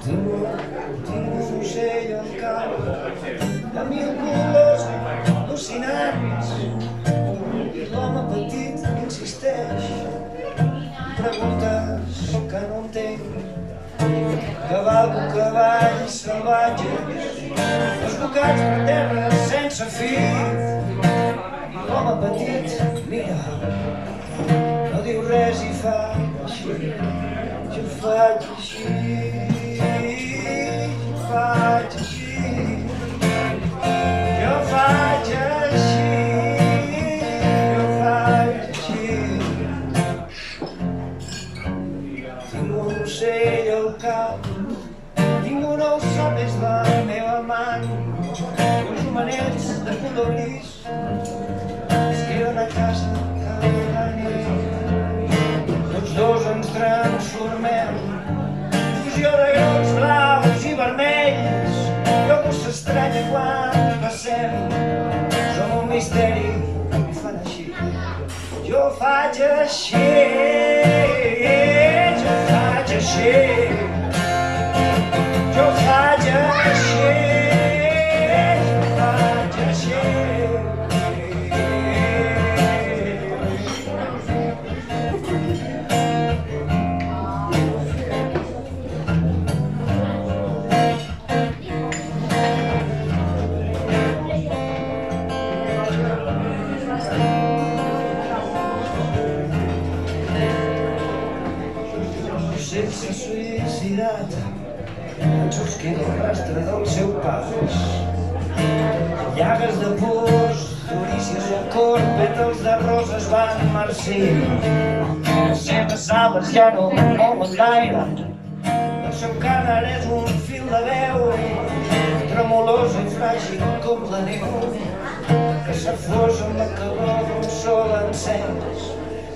Tinc un ocell al cap de mil colors al·lucinants i l'home petit insisteix, preguntes que no entenc. Cavalco cavalls salvatges desbocats per terra sense fil i l'home petit mira, no diu res i fa així. Jo faig així, jo faig així, jo faig així, jo faig així. Tinc un ocell al cap, tinc un ous sapes de la meva man, uns homenets de color gris es queden a casa cada nit. Tots dos ens transformem, fusió de grocs, blaus i vermells, i algú s'estranya quan passem. Som un misteri i fan així. Jo faig així, jo faig així, jo faig així, jo faig així. Sense suïcidat, en sols queda el rastre del seu pas. Llagues de pors, durícies al cor, pètals de roses van marcir. Les seves ales ja no mouen l'aire, el seu càner és un fil de veu, tremolosa i fràgil com la neu, que s'afosa amb la calor d'un sol encès.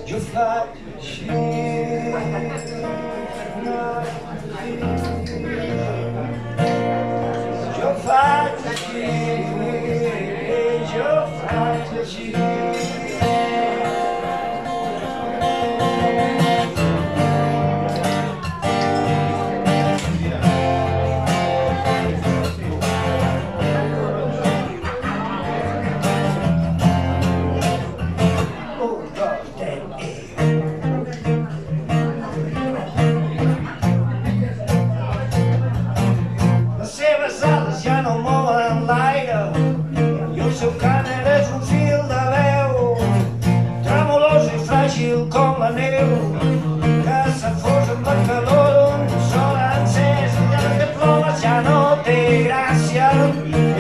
Jo faig així, jo faig així, jo faig així. Ja no mouen l'aire i el seu càner és un fil de veu, tremolós i fràgil com la neu, que s'afosa amb la calor d'un sol encès. El llac de plomes ja no té gràcia,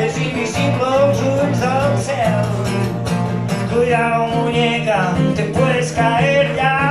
és invisible als ulls del cel. Cuidado muñeca, te puedes caer ya.